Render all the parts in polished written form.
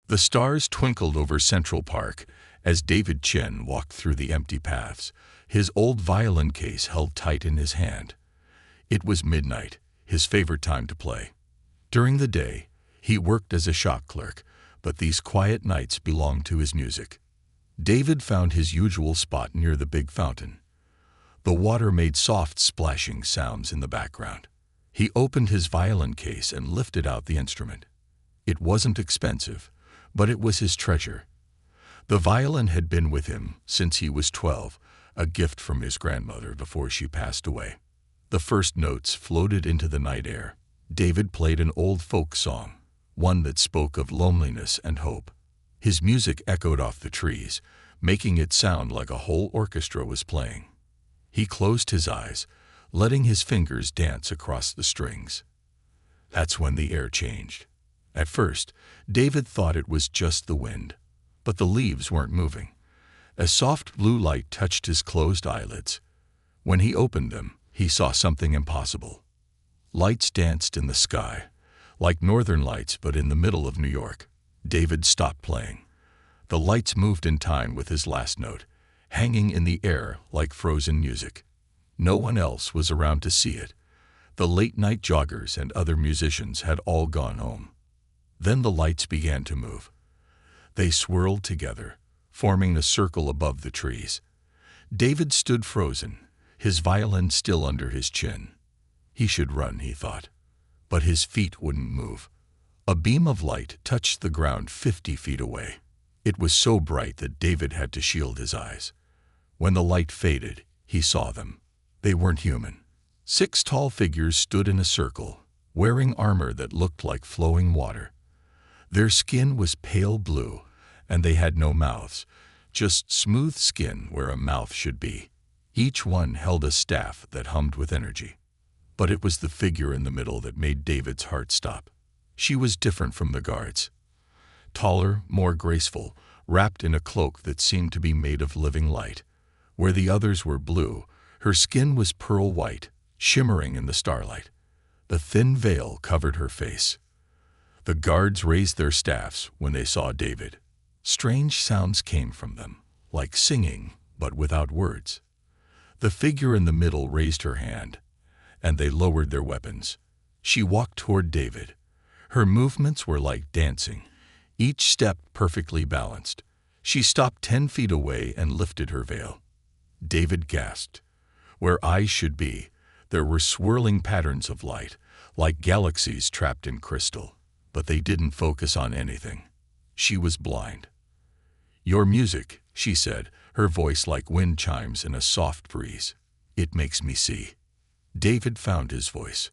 The stars twinkled over Central Park as David Chen walked through the empty paths, his old violin case held tight in his hand. It was midnight, his favorite time to play. During the day, he worked as a shop clerk, but these quiet nights belonged to his music. David found his usual spot near the big fountain. The water made soft splashing sounds in the background. He opened his violin case and lifted out the instrument. It wasn't expensive, but it was his treasure. The violin had been with him since he was 12, a gift from his grandmother before she passed away. The first notes floated into the night air. David played an old folk song, one that spoke of loneliness and hope. His music echoed off the trees, making it sound like a whole orchestra was playing. He closed his eyes, letting his fingers dance across the strings. That's when the air changed. At first, David thought it was just the wind, but the leaves weren't moving. A soft blue light touched his closed eyelids. When he opened them, he saw something impossible. Lights danced in the sky, like northern lights but in the middle of New York. David stopped playing. The lights moved in time with his last note, hanging in the air like frozen music. No one else was around to see it. The late-night joggers and other musicians had all gone home. Then the lights began to move. They swirled together, forming a circle above the trees. David stood frozen, his violin still under his chin. He should run, he thought, but his feet wouldn't move. A beam of light touched the ground 50 feet away. It was so bright that David had to shield his eyes. When the light faded, he saw them. They weren't human. 6 tall figures stood in a circle, wearing armor that looked like flowing water. Their skin was pale blue, and they had no mouths, just smooth skin where a mouth should be. Each one held a staff that hummed with energy. But it was the figure in the middle that made David's heart stop. She was different from the guards. Taller, more graceful, wrapped in a cloak that seemed to be made of living light. Where the others were blue, her skin was pearl white, shimmering in the starlight. The thin veil covered her face. The guards raised their staffs when they saw David. Strange sounds came from them, like singing, but without words. The figure in the middle raised her hand, and they lowered their weapons. She walked toward David. Her movements were like dancing, each step perfectly balanced. She stopped 10 feet away and lifted her veil. David gasped. Where eyes should be, there were swirling patterns of light, like galaxies trapped in crystal. But they didn't focus on anything. She was blind. "Your music," she said, her voice like wind chimes in a soft breeze. "It makes me see." David found his voice.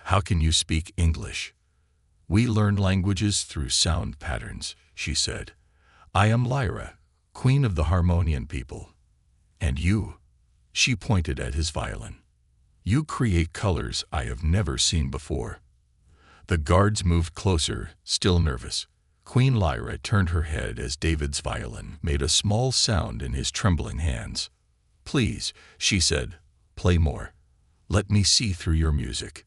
"How can you speak English?" "We learn languages through sound patterns," she said. "I am Lyra, queen of the harmonian people. And you?" She pointed at his violin. "You create colors I have never seen before." The guards moved closer, still nervous. Queen Lyra turned her head as David's violin made a small sound in his trembling hands. "Please," she said, "play more. Let me see through your music."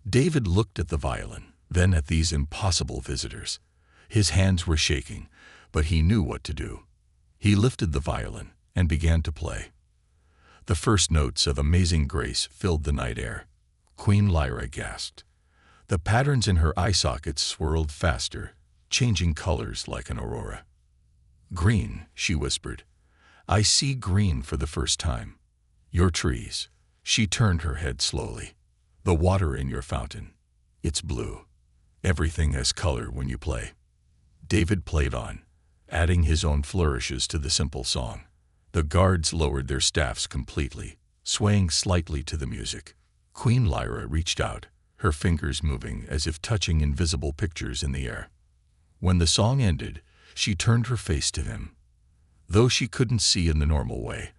David looked at the violin, then at these impossible visitors. His hands were shaking, but he knew what to do. He lifted the violin and began to play. The first notes of amazing grace filled the night air. Queen Lyra gasped. The patterns in her eye sockets swirled faster, changing colors like an aurora. "Green," she whispered. "I see green for the first time. Your trees." She turned her head slowly. "The water in your fountain. It's blue. Everything has color when you play." David played on, adding his own flourishes to the simple song. The guards lowered their staffs completely, swaying slightly to the music. Queen Lyra reached out, her fingers moving as if touching invisible pictures in the air. When the song ended, she turned her face to him. Though she couldn't see in the normal way,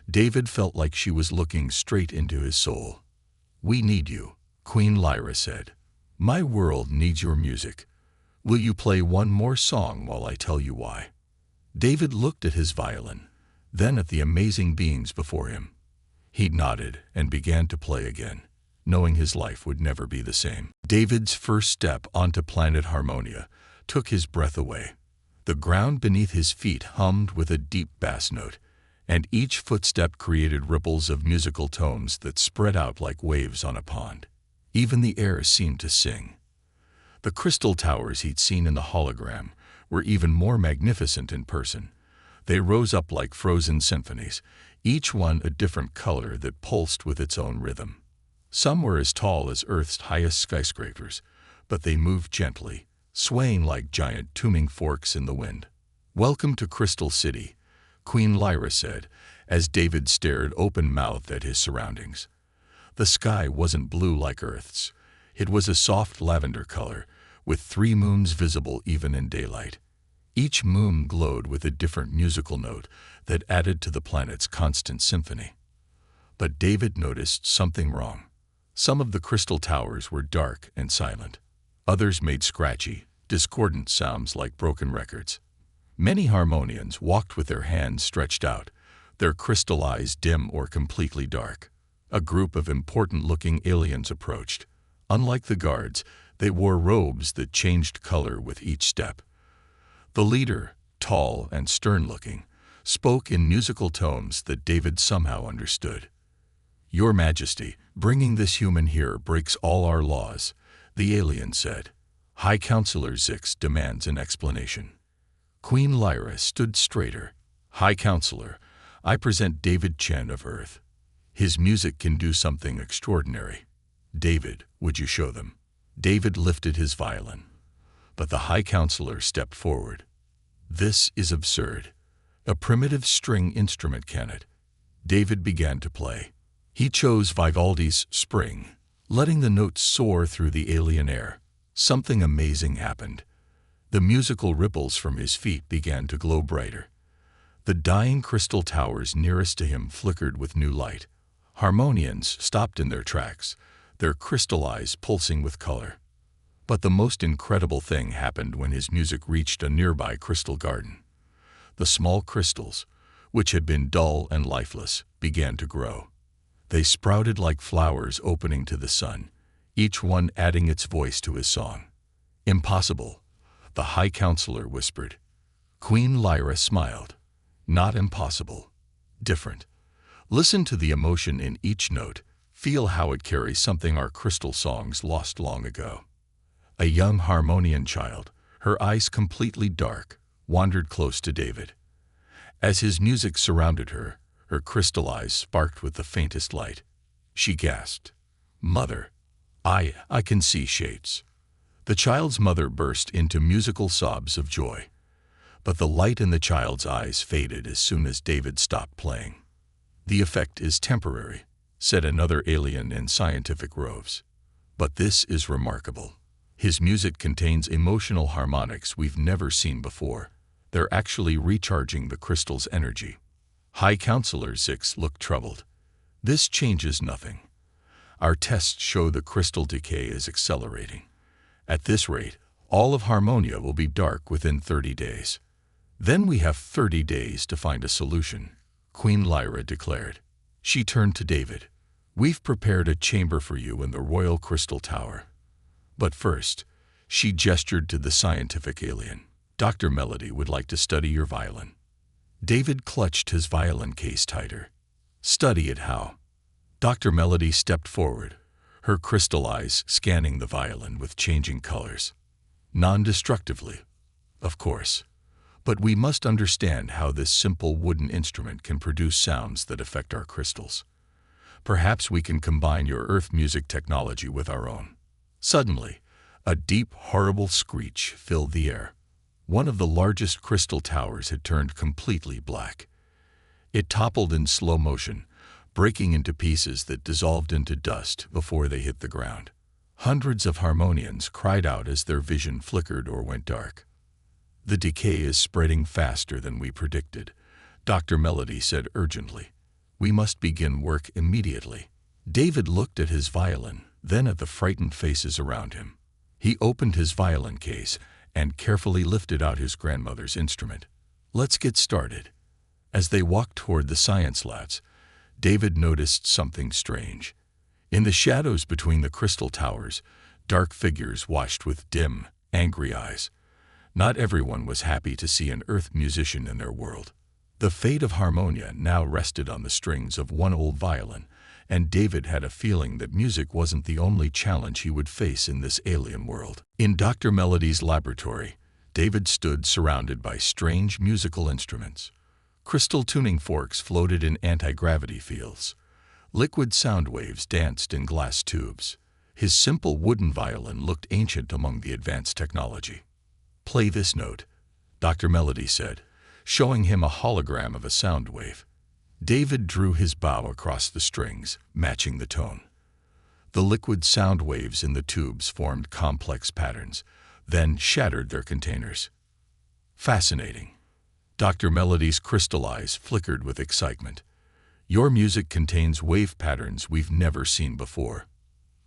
David felt like she was looking straight into his soul. "We need you," Queen Lyra said. "My world needs your music. Will you play one more song while I tell you why?" David looked at his violin, then at the amazing beings before him. He nodded and began to play again, knowing his life would never be the same. David's first step onto planet Harmonia took his breath away. The ground beneath his feet hummed with a deep bass note, and each footstep created ripples of musical tones that spread out like waves on a pond. Even the air seemed to sing. The crystal towers he'd seen in the hologram were even more magnificent in person. They rose up like frozen symphonies, each one a different color that pulsed with its own rhythm. Some were as tall as Earth's highest skyscrapers, but they moved gently, swaying like giant tuning forks in the wind. "Welcome to Crystal City," Queen Lyra said, as David stared open-mouthed at his surroundings. The sky wasn't blue like Earth's. It was a soft lavender color, with 3 moons visible even in daylight. Each moon glowed with a different musical note that added to the planet's constant symphony. But David noticed something wrong. Some of the crystal towers were dark and silent. Others made scratchy, discordant sounds like broken records. Many harmonians walked with their hands stretched out, their crystal eyes dim or completely dark. A group of important-looking aliens approached. Unlike the guards, they wore robes that changed color with each step. The leader, tall and stern-looking, spoke in musical tones that David somehow understood. "Your Majesty, bringing this human here breaks all our laws," the alien said. "High Counselor Zix demands an explanation." Queen Lyra stood straighter. "High Counselor, I present David Chen of Earth. His music can do something extraordinary. David, would you show them?" David lifted his violin. But the High Counselor stepped forward. "This is absurd. A primitive string instrument cannot." David began to play. He chose Vivaldi's Spring, letting the notes soar through the alien air. Something amazing happened. The musical ripples from his feet began to glow brighter. The dying crystal towers nearest to him flickered with new light. Harmonians stopped in their tracks, their crystal eyes pulsing with color. But the most incredible thing happened when his music reached a nearby crystal garden. The small crystals, which had been dull and lifeless, began to grow. They sprouted like flowers opening to the sun, each one adding its voice to his song. "Impossible," the High Counselor whispered. Queen Lyra smiled. "Not impossible. Different. Listen to the emotion in each note. Feel how it carries something our crystal songs lost long ago." A young harmonian child, her eyes completely dark, wandered close to David. As his music surrounded her, her crystal eyes sparked with the faintest light. She gasped, "Mother, I can see shapes." The child's mother burst into musical sobs of joy. But the light in the child's eyes faded as soon as David stopped playing. "The effect is temporary," said another alien in scientific robes. "But this is remarkable. His music contains emotional harmonics we've never seen before. They're actually recharging the crystal's energy." High Counselor Zix looked troubled. "This changes nothing. Our tests show the crystal decay is accelerating. At this rate, all of Harmonia will be dark within 30 days. Then we have 30 days to find a solution," Queen Lyra declared. She turned to David. "We've prepared a chamber for you in the Royal Crystal Tower. But first," she gestured to the scientific alien, "Dr. Melody would like to study your violin." David clutched his violin case tighter. "Study it how?" Dr. Melody stepped forward, her crystal eyes scanning the violin with changing colors. "Non-destructively, of course. But we must understand how this simple wooden instrument can produce sounds that affect our crystals. Perhaps we can combine your earth music technology with our own." Suddenly, a deep, horrible screech filled the air. One of the largest crystal towers had turned completely black. It toppled in slow motion, breaking into pieces that dissolved into dust before they hit the ground. Hundreds of harmonians cried out as their vision flickered or went dark. "The decay is spreading faster than we predicted," Dr. Melody said urgently. "We must begin work immediately." David looked at his violin, then at the frightened faces around him. He opened his violin case and carefully lifted out his grandmother's instrument. "Let's get started." As they walked toward the science labs, David noticed something strange. In the shadows between the crystal towers, dark figures watched with dim, angry eyes. Not everyone was happy to see an earth musician in their world. The fate of harmonia now rested on the strings of one old violin, and David had a feeling that music wasn't the only challenge he would face in this alien world. In Dr. Melody's laboratory, David stood surrounded by strange musical instruments. Crystal tuning forks floated in anti-gravity fields. Liquid sound waves danced in glass tubes. His simple wooden violin looked ancient among the advanced technology. "Play this note," Dr. Melody said, showing him a hologram of a sound wave. David drew his bow across the strings, matching the tone. The liquid sound waves in the tubes formed complex patterns, then shattered their containers. "Fascinating." Dr. Melody's crystal eyes flickered with excitement. "Your music contains wave patterns we've never seen before.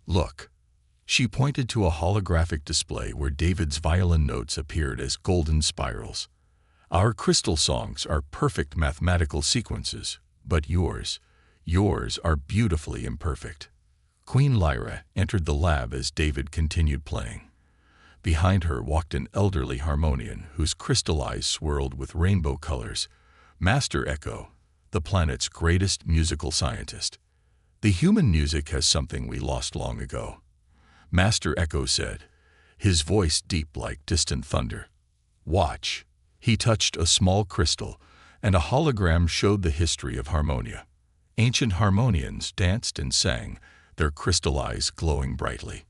Look." She pointed to a holographic display where David's violin notes appeared as golden spirals. "Our crystal songs are perfect mathematical sequences, but yours are beautifully imperfect." Queen Lyra entered the lab as David continued playing. Behind her walked an elderly harmonian whose crystal eyes swirled with rainbow colors. Master Echo, the planet's greatest musical scientist. "The human music has something we lost long ago," Master Echo said, his voice deep like distant thunder. "Watch." He touched a small crystal, and a hologram showed the history of harmonia. Ancient harmonians danced and sang, their crystal eyes glowing brightly.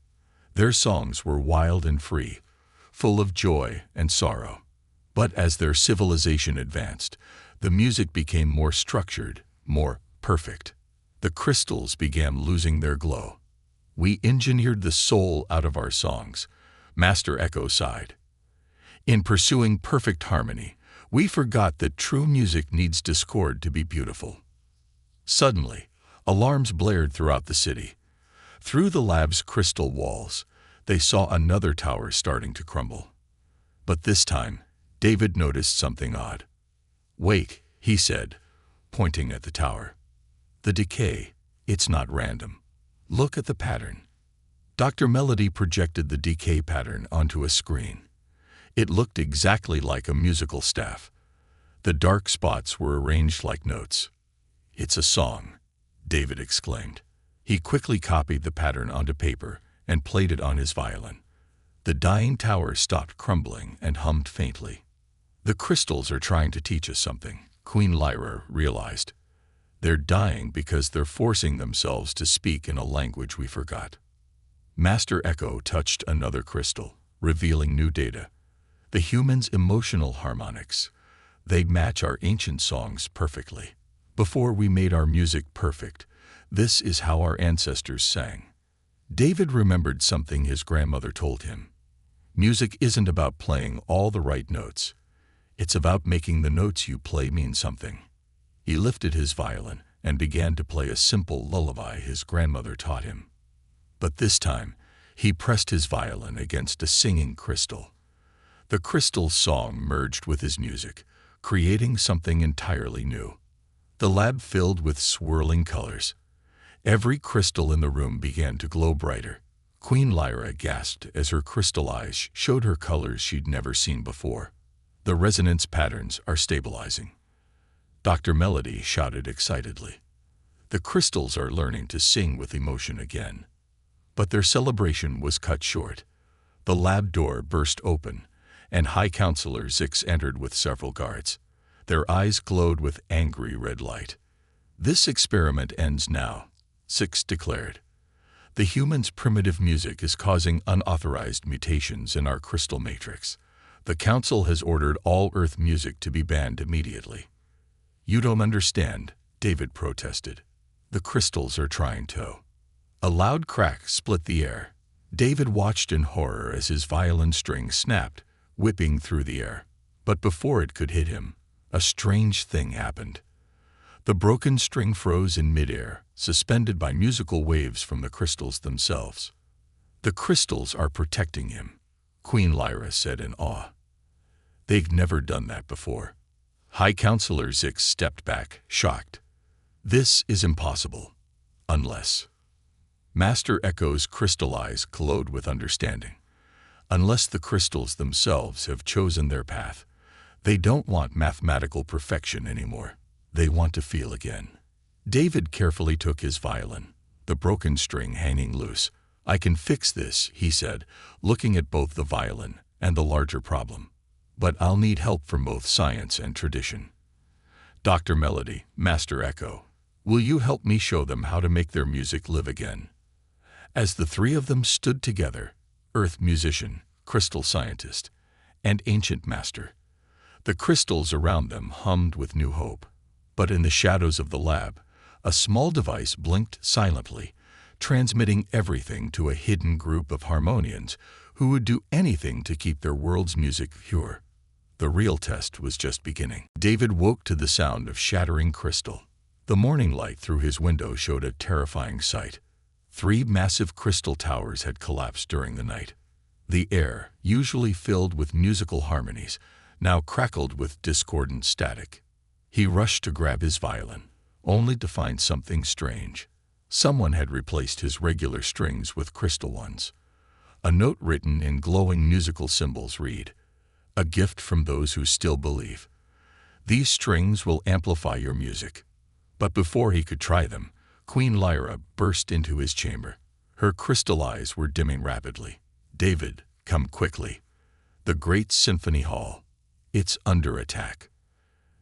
Their songs were wild and free, full of joy and sorrow. But as their civilization advanced, the music became more structured, more perfect. The crystals began losing their glow. "We engineered the soul out of our songs," Master Echo sighed. "In pursuing perfect harmony, we forgot that true music needs discord to be beautiful." Suddenly, alarms blared throughout the city. Through the lab's crystal walls, they saw another tower starting to crumble. But this time, David noticed something odd. "Wait," he said, pointing at the tower. "The decay, it's not random. Look at the pattern." Dr. Melody projected the decay pattern onto a screen. It looked exactly like a musical staff. The dark spots were arranged like notes. "It's a song," David exclaimed. He quickly copied the pattern onto paper and played it on his violin. The dying tower stopped crumbling and hummed faintly. "The crystals are trying to teach us something," Queen Lyra realized. "They're dying because they're forcing themselves to speak in a language we forgot." Master Echo touched another crystal, revealing new data. "The human's emotional harmonics. They match our ancient songs perfectly. Before we made our music perfect, this is how our ancestors sang." David remembered something his grandmother told him. Music isn't about playing all the right notes. It's about making the notes you play mean something. He lifted his violin and began to play a simple lullaby his grandmother taught him. But this time, he pressed his violin against a singing crystal. The crystal's song merged with his music, creating something entirely new. The lab filled with swirling colors. Every crystal in the room began to glow brighter. Queen Lyra gasped as her crystal eyes showed her colors she'd never seen before. "The resonance patterns are stabilizing," Dr. Melody shouted excitedly. "The crystals are learning to sing with emotion again." But their celebration was cut short. The lab door burst open, and High Counselor Zix entered with several guards. Their eyes glowed with angry red light. "This experiment ends now," Zix declared. "The human's primitive music is causing unauthorized mutations in our crystal matrix. The Council has ordered all Earth music to be banned immediately." "You don't understand," David protested. "The crystals are trying to." A loud crack split the air. David watched in horror as his violin string snapped, whipping through the air. But before it could hit him, a strange thing happened. The broken string froze in midair, suspended by musical waves from the crystals themselves. "The crystals are protecting him," Queen Lyra said in awe. "They've never done that before." High Counselor Zix stepped back, shocked. "This is impossible. Unless..." Master Echo's crystal eyes glowed with understanding. unless the crystals themselves have chosen their path. They don't want mathematical perfection anymore. They want to feel again. David carefully took his violin, the broken string hanging loose. "I can fix this," he said, looking at both the violin and the larger problem. "But I'll need help from both science and tradition. Dr. Melody, Master Echo, will you help me show them how to make their music live again?" As the three of them stood together, earth musician, crystal scientist, and ancient master, the crystals around them hummed with new hope. But in the shadows of the lab, a small device blinked silently, transmitting everything to a hidden group of harmonians who would do anything to keep their world's music pure. The real test was just beginning. David woke to the sound of shattering crystal. The morning light through his window showed a terrifying sight. 3 massive crystal towers had collapsed during the night. The air, usually filled with musical harmonies, now crackled with discordant static. He rushed to grab his violin, only to find something strange. Someone had replaced his regular strings with crystal ones. A note written in glowing musical symbols read, "A gift from those who still believe. These strings will amplify your music." But before he could try them, Queen Lyra burst into his chamber. Her crystal eyes were dimming rapidly. "David, come quickly. The great symphony hall. It's under attack."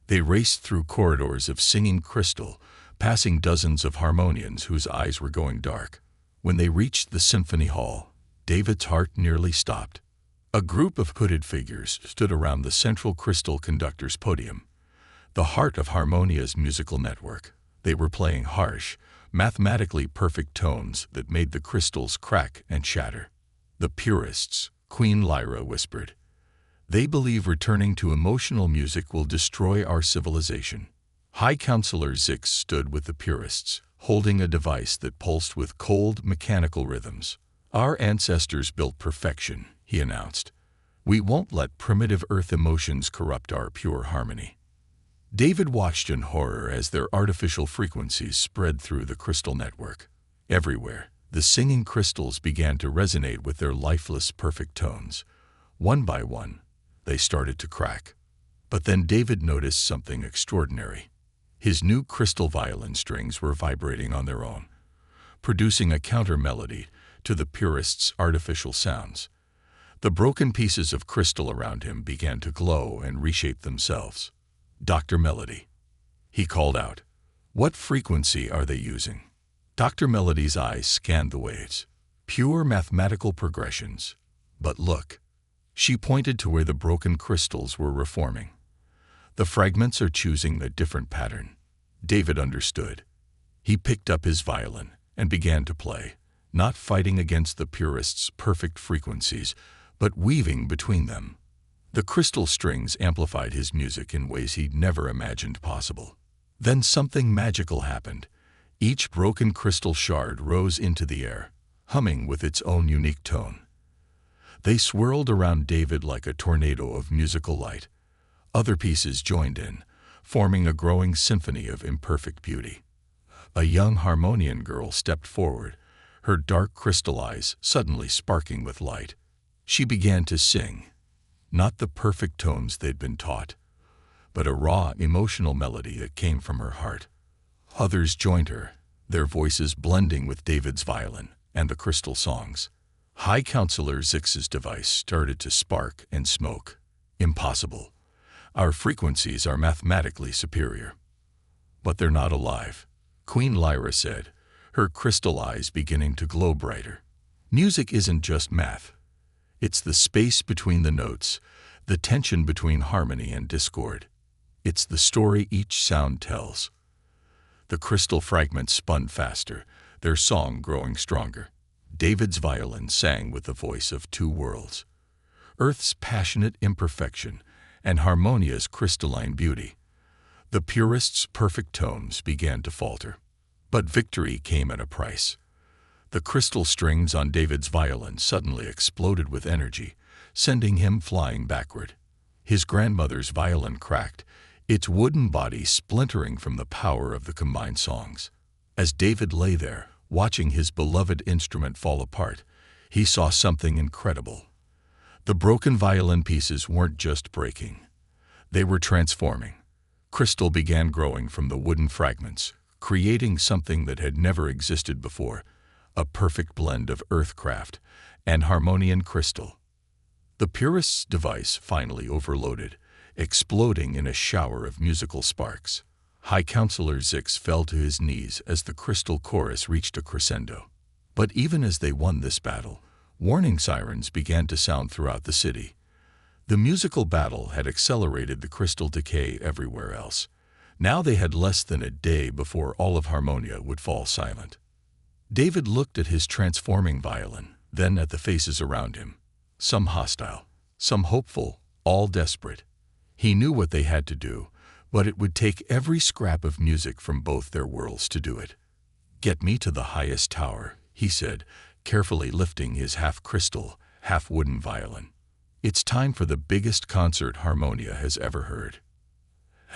They raced through corridors of singing crystal, passing dozens of harmonians whose eyes were going dark. When they reached the symphony hall, David's heart nearly stopped. A group of hooded figures stood around the central crystal conductor's podium, the heart of Harmonia's musical network. They were playing harsh, mathematically perfect tones that made the crystals crack and shatter. "The purists," Queen Lyra whispered. "They believe returning to emotional music will destroy our civilization." High Counselor Zix stood with the purists, holding a device that pulsed with cold, mechanical rhythms. "Our ancestors built perfection," he announced. "We won't let primitive earth emotions corrupt our pure harmony." David watched in horror as their artificial frequencies spread through the crystal network. Everywhere, the singing crystals began to resonate with their lifeless, perfect tones. One by one, they started to crack. But then David noticed something extraordinary. His new crystal violin strings were vibrating on their own, producing a counter-melody to the purists' artificial sounds. The broken pieces of crystal around him began to glow and reshape themselves. "Dr. Melody," he called out. "What frequency are they using?" Dr. Melody's eyes scanned the waves. "Pure mathematical progressions. But look." She pointed to where the broken crystals were reforming. "The fragments are choosing a different pattern." David understood. He picked up his violin and began to play, not fighting against the purists' perfect frequencies, but weaving between them. The crystal strings amplified his music in ways he'd never imagined possible. Then something magical happened. Each broken crystal shard rose into the air, humming with its own unique tone. They swirled around David like a tornado of musical light. Other pieces joined in, forming a growing symphony of imperfect beauty. A young harmonian girl stepped forward, her dark crystal eyes suddenly sparking with light. She began to sing, not the perfect tones they'd been taught, but a raw, emotional melody that came from her heart. Others joined her, their voices blending with David's violin and the crystal songs. High Counselor Zix's device started to spark and smoke. "Impossible. Our frequencies are mathematically superior." "But they're not alive," Queen Lyra said, her crystal eyes beginning to glow brighter. "Music isn't just math. It's the space between the notes, the tension between harmony and discord. It's the story each sound tells." The crystal fragments spun faster, their song growing stronger. David's violin sang with the voice of 2 worlds, Earth's passionate imperfection and Harmonia's crystalline beauty. The purist's perfect tones began to falter. But victory came at a price. The crystal strings on David's violin suddenly exploded with energy, sending him flying backward. His grandmother's violin cracked, its wooden body splintering from the power of the combined songs. As David lay there, watching his beloved instrument fall apart, he saw something incredible. The broken violin pieces weren't just breaking. They were transforming. Crystal began growing from the wooden fragments, creating something that had never existed before, a perfect blend of earthcraft and harmonian crystal. The purist's device finally overloaded, exploding in a shower of musical sparks. High Counselor Zix fell to his knees as the crystal chorus reached a crescendo. But even as they won this battle, warning sirens began to sound throughout the city. The musical battle had accelerated the crystal decay everywhere else. Now they had less than a day before all of Harmonia would fall silent. David looked at his transforming violin, then at the faces around him. Some hostile, some hopeful, all desperate. He knew what they had to do, but it would take every scrap of music from both their worlds to do it. "Get me to the highest tower," he said, carefully lifting his half-crystal, half-wooden violin. "It's time for the biggest concert Harmonia has ever heard."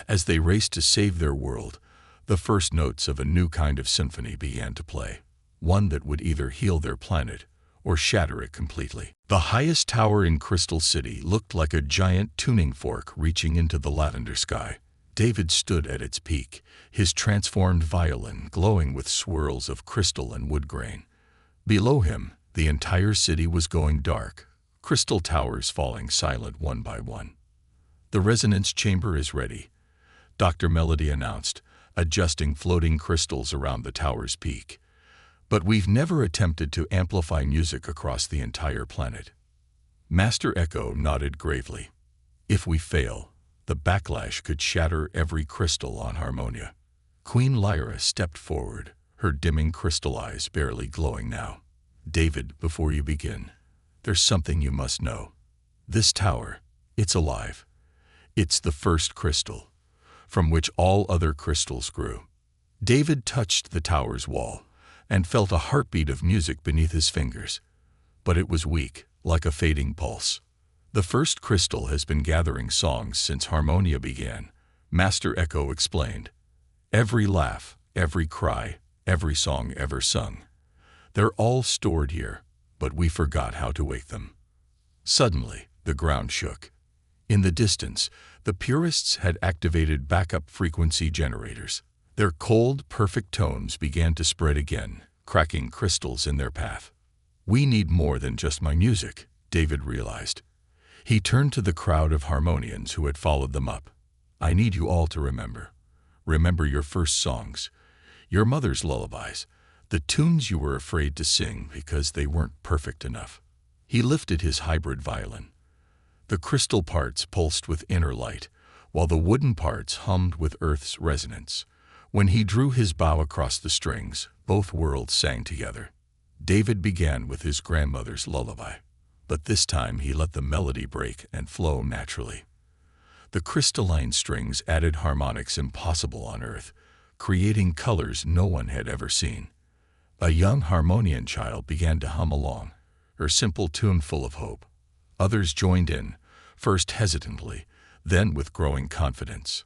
As they raced to save their world, the first notes of a new kind of symphony began to play, one that would either heal their planet or shatter it completely. The highest tower in Crystal City looked like a giant tuning fork reaching into the lavender sky. David stood at its peak, his transformed violin glowing with swirls of crystal and wood grain. Below him, the entire city was going dark, crystal towers falling silent one by one. "The resonance chamber is ready," Dr. Melody announced, adjusting floating crystals around the tower's peak. "But we've never attempted to amplify music across the entire planet." Master Echo nodded gravely. "If we fail, the backlash could shatter every crystal on Harmonia." Queen Lyra stepped forward, her dimming crystal eyes barely glowing now. "David, before you begin, there's something you must know. This tower, it's alive. It's the first crystal, from which all other crystals grew." David touched the tower's wall and felt a heartbeat of music beneath his fingers. But it was weak, like a fading pulse. "The first crystal has been gathering songs since Harmonia began," Master Echo explained. "Every laugh, every cry, every song ever sung. They're all stored here, but we forgot how to wake them." Suddenly, the ground shook. In the distance, the purists had activated backup frequency generators. Their cold, perfect tones began to spread again, cracking crystals in their path. "We need more than just my music," David realized. He turned to the crowd of harmonians who had followed them up. "I need you all to remember. Remember your first songs, your mother's lullabies, the tunes you were afraid to sing because they weren't perfect enough." He lifted his hybrid violin. The crystal parts pulsed with inner light, while the wooden parts hummed with Earth's resonance. When he drew his bow across the strings, both worlds sang together. David began with his grandmother's lullaby, but this time he let the melody break and flow naturally. The crystalline strings added harmonics impossible on Earth, creating colors no one had ever seen. A young harmonian child began to hum along, her simple tune full of hope. Others joined in, first hesitantly, then with growing confidence.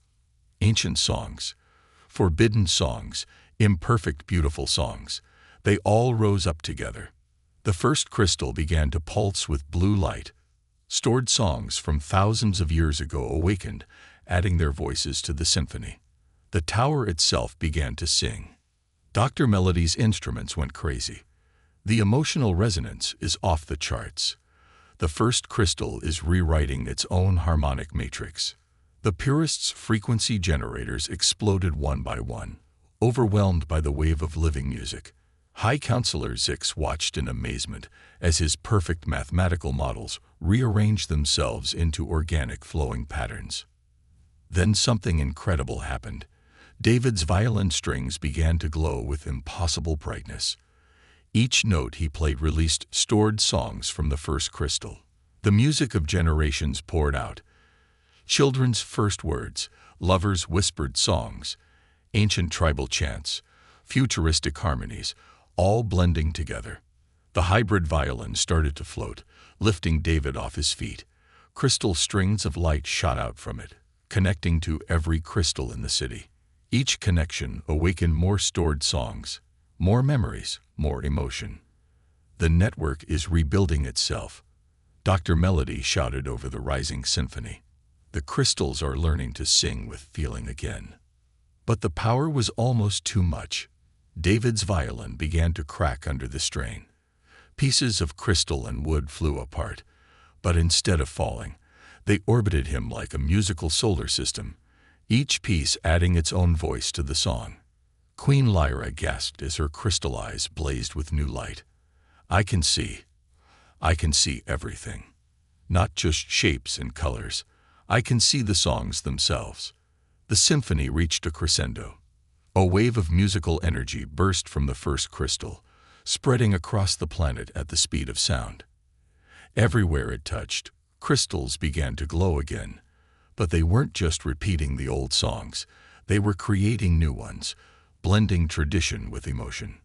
Ancient songs, forbidden songs, imperfect beautiful songs, they all rose up together. The first crystal began to pulse with blue light. Stored songs from thousands of years ago awakened, adding their voices to the symphony. The tower itself began to sing. Dr. Melody's instruments went crazy. The emotional resonance is off the charts. The first crystal is rewriting its own harmonic matrix. The purists' frequency generators exploded one by one, overwhelmed by the wave of living music. High Counselor Zix watched in amazement as his perfect mathematical models rearranged themselves into organic flowing patterns. Then something incredible happened. David's violin strings began to glow with impossible brightness. Each note he played released stored songs from the first crystal. The music of generations poured out. Children's first words, lovers' whispered songs, ancient tribal chants, futuristic harmonies, all blending together. The hybrid violin started to float, lifting David off his feet. Crystal strings of light shot out from it, connecting to every crystal in the city. Each connection awakened more stored songs, more memories, more emotion. The network is rebuilding itself. Dr. Melody shouted over the rising symphony. The crystals are learning to sing with feeling again. But the power was almost too much. David's violin began to crack under the strain. Pieces of crystal and wood flew apart, but instead of falling, they orbited him like a musical solar system, each piece adding its own voice to the song. Queen Lyra gasped as her crystal eyes blazed with new light. I can see everything. Not just shapes and colors. I can see the songs themselves. The symphony reached a crescendo. A wave of musical energy burst from the first crystal, spreading across the planet at the speed of sound. Everywhere it touched, crystals began to glow again. But they weren't just repeating the old songs. They were creating new ones, blending tradition with emotion.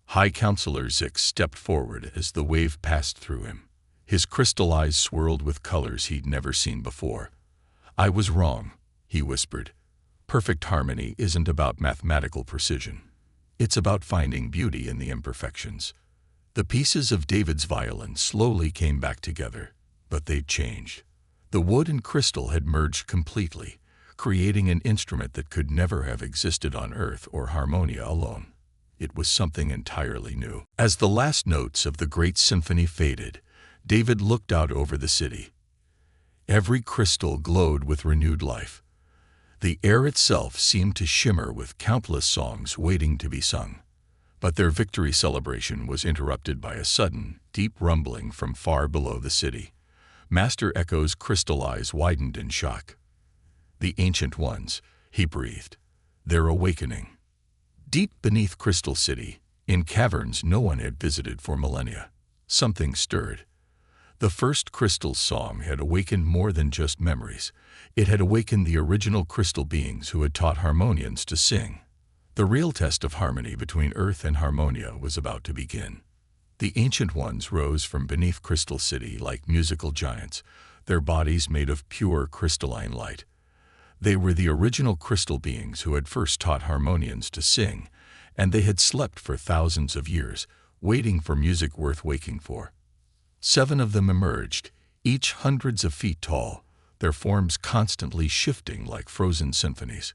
High Counselor Zix stepped forward as the wave passed through him. His crystal eyes swirled with colors he'd never seen before. I was wrong, he whispered. Perfect harmony isn't about mathematical precision. It's about finding beauty in the imperfections. The pieces of David's violin slowly came back together, but they'd changed. The wood and crystal had merged completely, creating an instrument that could never have existed on Earth or Harmonia alone. It was something entirely new. As the last notes of the great symphony faded, David looked out over the city. Every crystal glowed with renewed life. The air itself seemed to shimmer with countless songs waiting to be sung. But their victory celebration was interrupted by a sudden, deep rumbling from far below the city. Master Echo's crystal eyes widened in shock. The Ancient Ones, he breathed. They're awakening. Deep beneath Crystal City, in caverns no one had visited for millennia, something stirred. The first crystal song had awakened more than just memories. It had awakened the original crystal beings who had taught harmonians to sing. The real test of harmony between Earth and Harmonia was about to begin. The Ancient Ones rose from beneath Crystal City like musical giants, their bodies made of pure crystalline light. They were the original crystal beings who had first taught harmonians to sing, and they had slept for thousands of years, waiting for music worth waking for. 7 of them emerged, each hundreds of feet tall, their forms constantly shifting like frozen symphonies.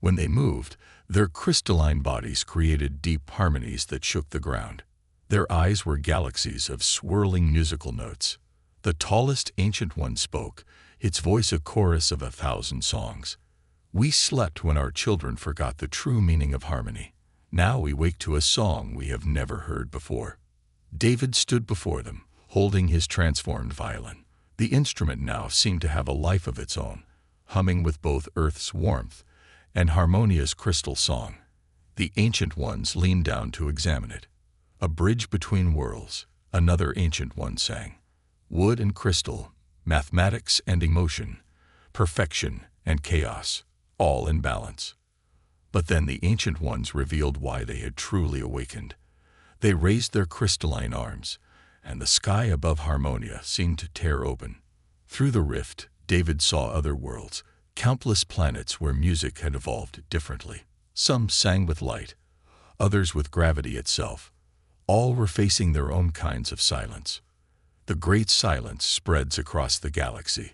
When they moved, their crystalline bodies created deep harmonies that shook the ground. Their eyes were galaxies of swirling musical notes. The tallest Ancient One spoke, its voice a chorus of 1,000 songs. We slept when our children forgot the true meaning of harmony. Now we wake to a song we have never heard before. David stood before them, holding his transformed violin. The instrument now seemed to have a life of its own, humming with both Earth's warmth and Harmonia's crystal song. The Ancient Ones leaned down to examine it. A bridge between worlds, another Ancient One sang. Wood and crystal, mathematics and emotion, perfection and chaos, all in balance. But then the Ancient Ones revealed why they had truly awakened. They raised their crystalline arms, and the sky above Harmonia seemed to tear open. Through the rift, David saw other worlds, countless planets where music had evolved differently. Some sang with light, others with gravity itself. All were facing their own kinds of silence. The great silence spreads across the galaxy.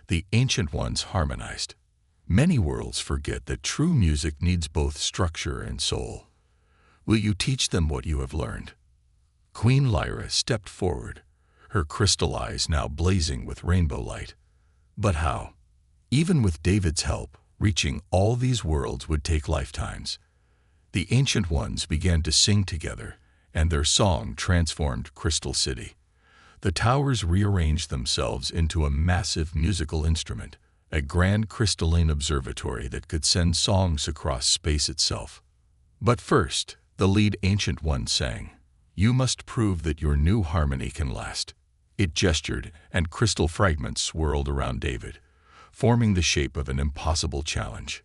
The Ancient Ones harmonized. Many worlds forget that true music needs both structure and soul. Will you teach them what you have learned? Queen Lyra stepped forward, her crystal eyes now blazing with rainbow light. But how? Even with David's help, reaching all these worlds would take lifetimes. The Ancient Ones began to sing together, and their song transformed Crystal City. The towers rearranged themselves into a massive musical instrument, a grand crystalline observatory that could send songs across space itself. But first, the lead Ancient One sang, "You must prove that your new harmony can last." It gestured, and crystal fragments swirled around David, forming the shape of an impossible challenge.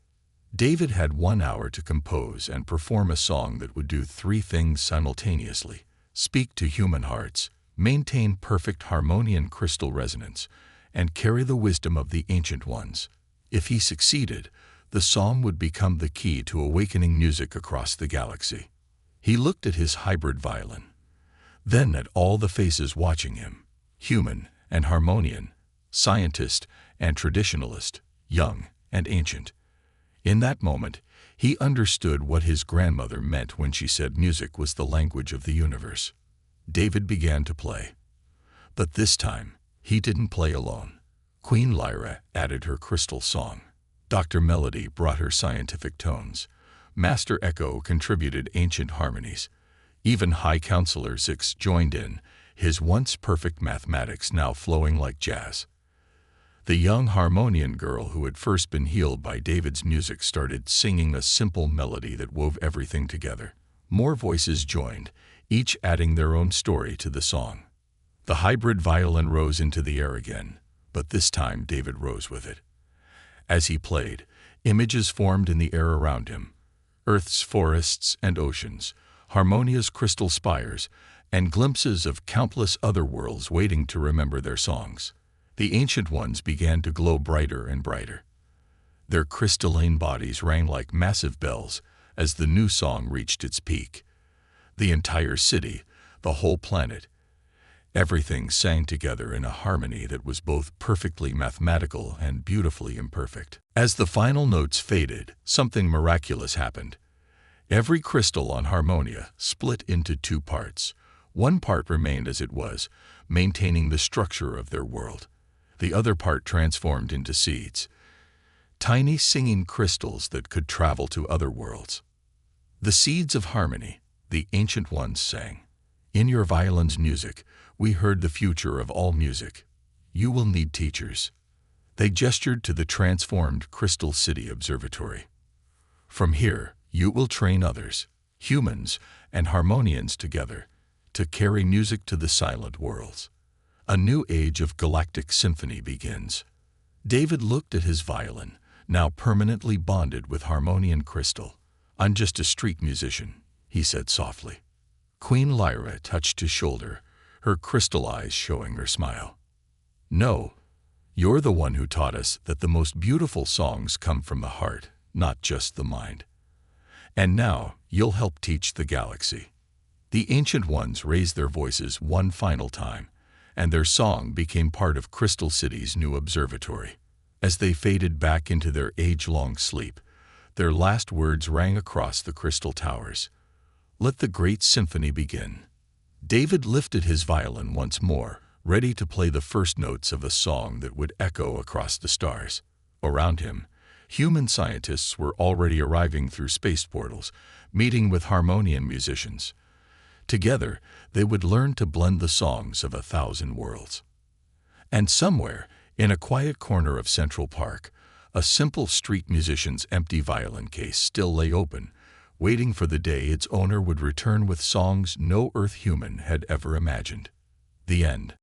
David had 1 hour to compose and perform a song that would do 3 things simultaneously: speak to human hearts, maintain perfect harmonian crystal resonance, and carry the wisdom of the Ancient Ones. If he succeeded, the song would become the key to awakening music across the galaxy. He looked at his hybrid violin, then at all the faces watching him, human and harmonian, scientist and traditionalist, young and ancient. In that moment, he understood what his grandmother meant when she said music was the language of the universe. David began to play. But this time, he didn't play alone. Queen Lyra added her crystal song. Dr. Melody brought her scientific tones. Master Echo contributed ancient harmonies. Even High Counselor Zix joined in, his once perfect mathematics now flowing like jazz. The young harmonian girl who had first been healed by David's music started singing a simple melody that wove everything together. More voices joined, each adding their own story to the song. The hybrid violin rose into the air again, but this time David rose with it. As he played, images formed in the air around him. Earth's forests and oceans, Harmonia's crystal spires, and glimpses of countless other worlds waiting to remember their songs. The ancient ones began to glow brighter and brighter. Their crystalline bodies rang like massive bells as the new song reached its peak. The entire city, the whole planet, everything sang together in a harmony that was both perfectly mathematical and beautifully imperfect. As the final notes faded, something miraculous happened. Every crystal on Harmonia split into two parts. One part remained as it was, maintaining the structure of their world. The other part transformed into seeds, tiny singing crystals that could travel to other worlds. The seeds of harmony, the ancient ones sang. In your violin's music, we heard the future of all music. You will need teachers. They gestured to the transformed Crystal City Observatory. From here, you will train others, humans and harmonians together, to carry music to the silent worlds. A new age of galactic symphony begins. David looked at his violin, now permanently bonded with harmonian crystal. I'm just a street musician, he said softly. Queen Lyra touched his shoulder, her crystal eyes showing her smile. No, you're the one who taught us that the most beautiful songs come from the heart, not just the mind. And now you'll help teach the galaxy. The ancient ones raised their voices one final time, and their song became part of Crystal City's new observatory. As they faded back into their age-long sleep, their last words rang across the crystal towers. Let the great symphony begin. David lifted his violin once more, ready to play the first notes of a song that would echo across the stars. Around him, human scientists were already arriving through space portals, meeting with harmonian musicians. Together, they would learn to blend the songs of 1,000 worlds. And somewhere, in a quiet corner of Central Park, a simple street musician's empty violin case still lay open, waiting for the day its owner would return with songs no Earth human had ever imagined. The end.